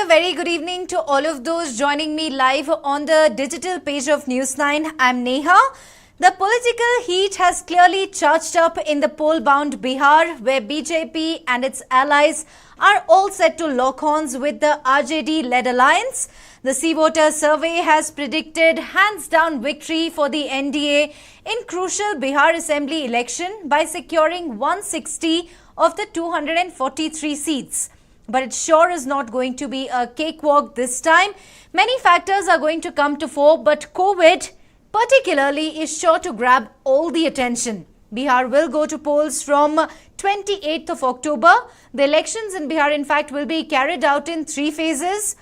a very good evening to all of those joining me live on the digital page of News9. I'm Neha. The political heat has clearly charged up in the poll-bound Bihar, where BJP and its allies are all set to lock horns with the RJD-led alliance. The CVoter survey has predicted hands-down victory for the NDA in crucial Bihar Assembly election by securing 160 of the 243 seats. But it sure is not going to be a cakewalk this time. Many factors are going to come to fore, but COVID particularly is sure to grab all the attention. Bihar will go to polls from 28th of October. The elections in Bihar, in fact, will be carried out in 3 phases.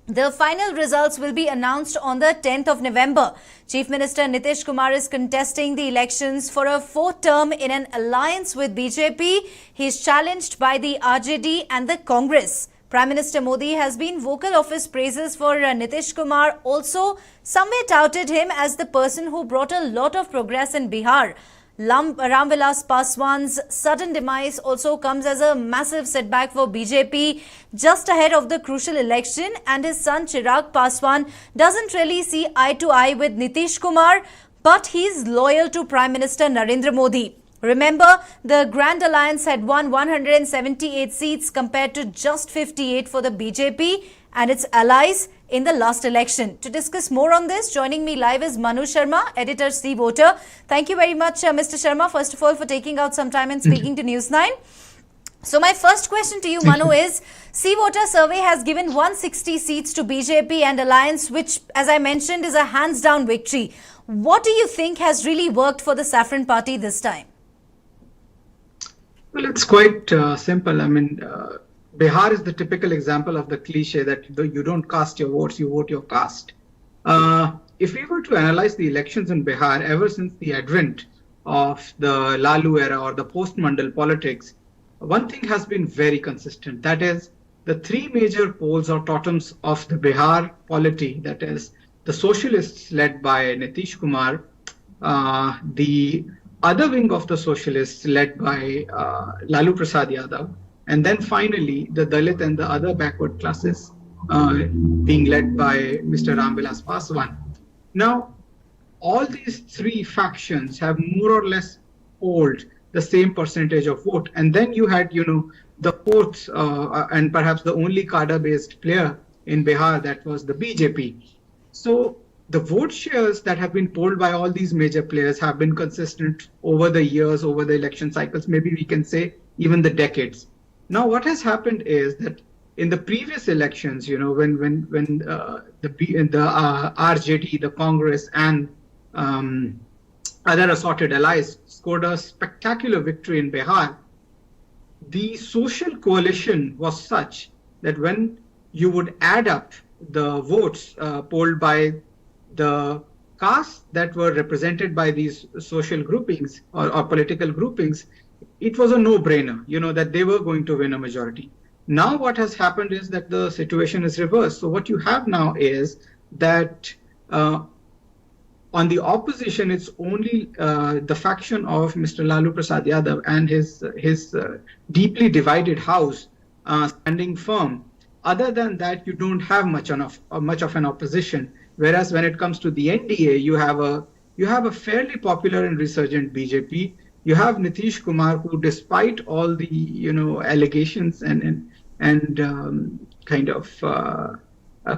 The final results will be announced on the 10th of November. Chief Minister Nitish Kumar is contesting the elections for a 4th term in an alliance with BJP. He is challenged by the RJD and the Congress. Prime Minister Modi has been vocal of his praises for Nitish Kumar, also somewhere touted him as the person who brought a lot of progress in Bihar. Ramvilas Paswan's sudden demise also comes as a massive setback for BJP just ahead of the crucial election, and his son Chirag Paswan doesn't really see eye to eye with Nitish Kumar, but he's loyal to Prime Minister Narendra Modi. Remember, the Grand Alliance had won 178 seats compared to just 58 for the BJP and its allies in the last election. To discuss more on this, joining me live is Manu Sharma, editor CVoter. Thank you very much, Mr. Sharma, first of all, for taking out some time and speaking to News9. So my first question to you, Manu, is CVoter survey has given 160 seats to BJP and alliance, which, as I mentioned, is a hands-down victory. What do you think has really worked for the Saffron Party this time? Well, it's quite simple. I mean, Bihar is the typical example of the cliche that you don't cast your votes, you vote your caste. If we were to analyze the elections in Bihar, ever since the advent of the Lalu era or the post-Mandal politics, one thing has been very consistent. That is, the 3 major poles or totems of the Bihar polity, that is, the socialists led by Nitish Kumar, the other wing of the socialists led by Lalu Prasad Yadav, and then finally the Dalit and the other backward classes being led by Mr. Ramvilas Paswan. Now, all these 3 factions have more or less polled the same percentage of vote. And then you had, the 4th and perhaps the only cadre-based player in Bihar, that was the BJP. So the vote shares that have been polled by all these major players have been consistent over the years, over the election cycles, maybe we can say even the decades. Now, what has happened is that in the previous elections, when the RJD, the Congress, and other assorted allies scored a spectacular victory in Bihar, the social coalition was such that when you would add up the votes polled by the castes that were represented by these social groupings or political groupings, it was a no-brainer, that they were going to win a majority. Now what has happened is that the situation is reversed. So what you have now is that on the opposition, it's only the faction of Mr. Lalu Prasad Yadav and his deeply divided house standing firm. Other than that, you don't have much of an opposition. Whereas when it comes to the NDA, you have a fairly popular and resurgent BJP. You have Nitish Kumar, who, despite all the allegations and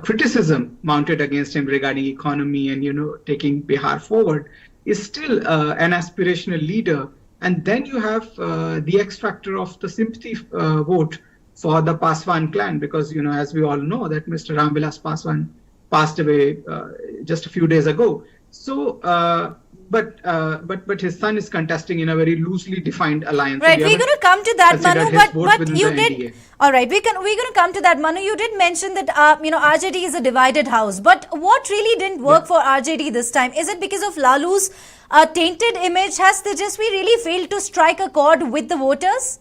criticism mounted against him regarding economy and taking Bihar forward, is still an aspirational leader. And then you have the X factor of the sympathy vote for the Paswan clan, because as we all know that Mr. Ramvilas Paswan passed away just a few days ago. So, but his son is contesting in a very loosely defined alliance. Right, we're going to come to that, Manu. But you did. All right, we're going to come to that, Manu. You did mention that RJD is a divided house. But what really didn't work for RJD this time? Is it because of Lalu's tainted image? Has Tejasvi really failed to strike a chord with the voters?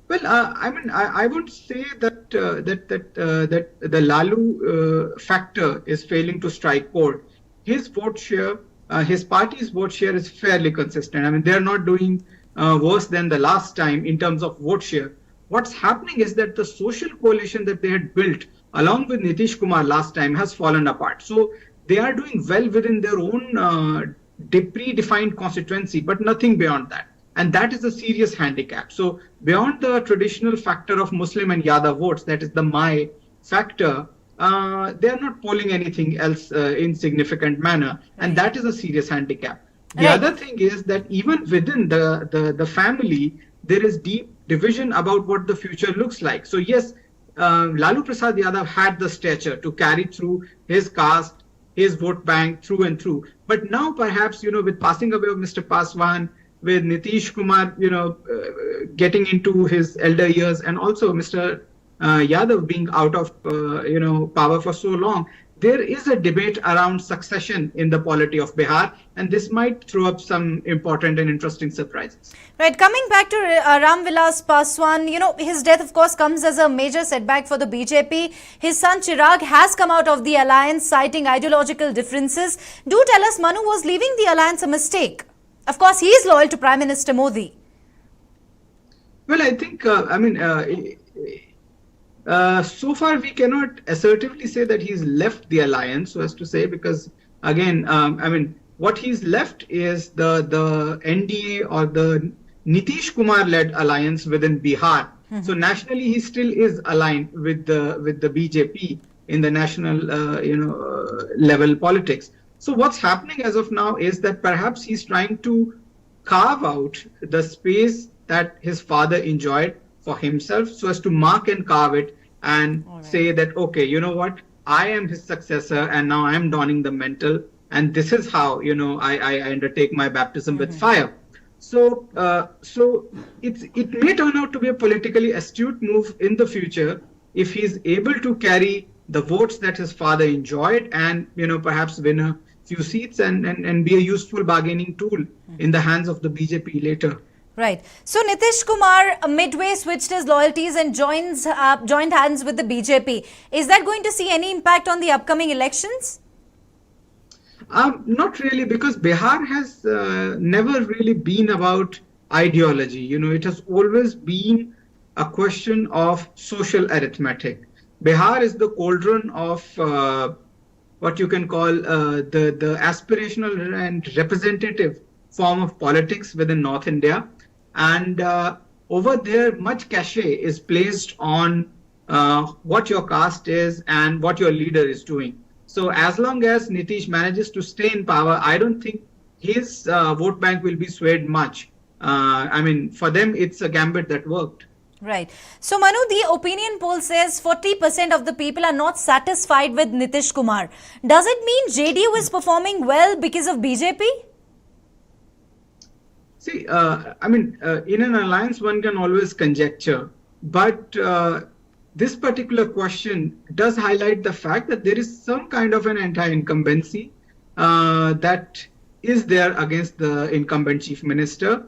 Well, I would say that the Lalu factor is failing to strike chord. His vote share, his party's vote share is fairly consistent. I mean, they're not doing worse than the last time in terms of vote share. what's happening is that the social coalition that they had built along with Nitish Kumar last time has fallen apart. So they are doing well within their own predefined constituency, but nothing beyond that. And that is a serious handicap. So beyond the traditional factor of Muslim and Yadav votes, that is the my factor, they are not polling anything else in significant manner. And that is a serious handicap. The other thing is that even within the family, there is deep division about what the future looks like. So yes, Lalu Prasad Yadav had the stature to carry through his caste, his vote bank through and through. But now perhaps, with passing away of Mr. Paswan, with Nitish Kumar, getting into his elder years, and also Mr. Yadav being out of, power for so long, there is a debate around succession in the polity of Bihar, and this might throw up some important and interesting surprises. Right. Coming back to Ram Vilas Paswan, his death, of course, comes as a major setback for the BJP. His son Chirag has come out of the alliance, citing ideological differences. Do tell us, Manu, was leaving the alliance a mistake? Of course, he is loyal to Prime Minister Modi. Well, I think, so far we cannot assertively say that he's left the alliance, so as to say, because again, what he's left is the NDA or the Nitish Kumar-led alliance within Bihar. So nationally, he still is aligned with the BJP in the national, level politics. So what's happening as of now is that perhaps he's trying to carve out the space that his father enjoyed for himself, so as to mark and carve it and say that, okay, you know what, I am his successor and now I am donning the mantle, and this is how, I undertake my baptism with fire. So it may turn out to be a politically astute move in the future if he's able to carry the votes that his father enjoyed and, perhaps win a few seats and be a useful bargaining tool in the hands of the BJP later. Right. So Nitish Kumar midway switched his loyalties and joined hands with the BJP. Is that going to see any impact on the upcoming elections? Not really, because Bihar has never really been about ideology. It has always been a question of social arithmetic. Bihar is the cauldron of what you can call the aspirational and representative form of politics within North India. And over there, much cachet is placed on what your caste is and what your leader is doing. So as long as Nitish manages to stay in power, I don't think his vote bank will be swayed much. For them, it's a gambit that worked. Right. So Manu, the opinion poll says 40% of the people are not satisfied with Nitish Kumar. Does it mean JDU is performing well because of BJP? See, in an alliance, one can always conjecture, but this particular question does highlight the fact that there is some kind of an anti-incumbency that is there against the incumbent chief minister,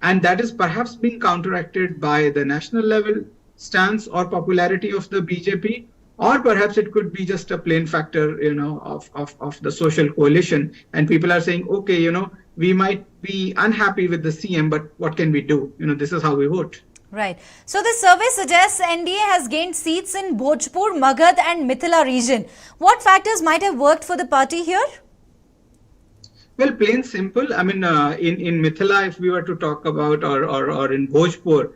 and that is perhaps being counteracted by the national level stance or popularity of the BJP, or perhaps it could be just a plain factor, of the social coalition, and people are saying, okay, we might be unhappy with the CM, but what can we do? This is how we vote. Right. So the survey suggests NDA has gained seats in Bhojpur, Magad and Mithila region. What factors might have worked for the party here? Well, plain simple. In Mithila, if we were to talk about, or in Bhojpur,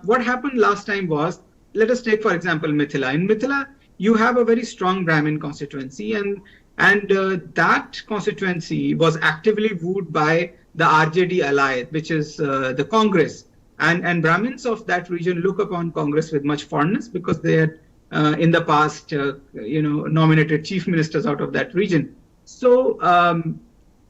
what happened last time was, let us take, for example, Mithila. In Mithila, you have a very strong Brahmin constituency, and that constituency was actively wooed by the RJD ally, which is the Congress. And Brahmins of that region look upon Congress with much fondness because they had in the past, nominated chief ministers out of that region. So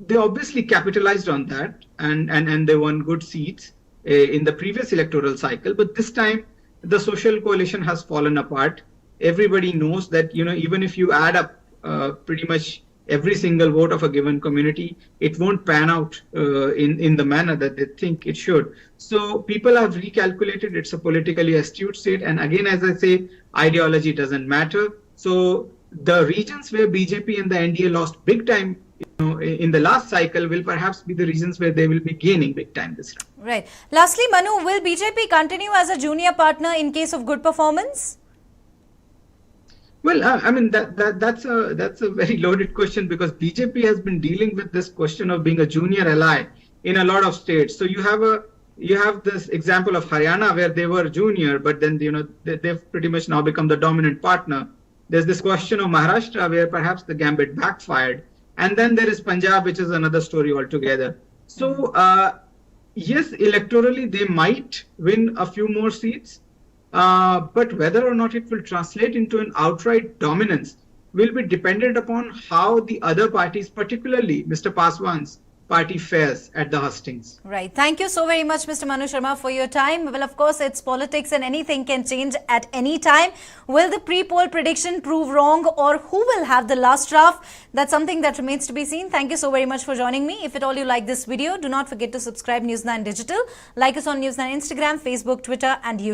they obviously capitalized on that and they won good seats in the previous electoral cycle. But this time, the social coalition has fallen apart. Everybody knows that, even if you add up pretty much every single vote of a given community, it won't pan out in the manner that they think it should. So people have recalculated. It's a politically astute state. And again, as I say, ideology doesn't matter. So the regions where BJP and the NDA lost big time in the last cycle will perhaps be the regions where they will be gaining big time this time. Right. Lastly, Manu, will BJP continue as a junior partner in case of good performance? Well, I mean that's a very loaded question, because BJP has been dealing with this question of being a junior ally in a lot of states. So you have this example of Haryana where they were junior, but then they've pretty much now become the dominant partner. There's this question of Maharashtra where perhaps the gambit backfired, and then there is Punjab, which is another story altogether. So yes, electorally they might win a few more seats. But whether or not it will translate into an outright dominance will be dependent upon how the other parties, particularly Mr. Paswan's party, fares at the hustings. Right. Thank you so very much, Mr. Manu Sharma, for your time. Well, of course, it's politics and anything can change at any time. Will the pre-poll prediction prove wrong, or who will have the last draft? That's something that remains to be seen. Thank you so very much for joining me. If at all you like this video, do not forget to subscribe News9 Digital. Like us on News9 Instagram, Facebook, Twitter and YouTube.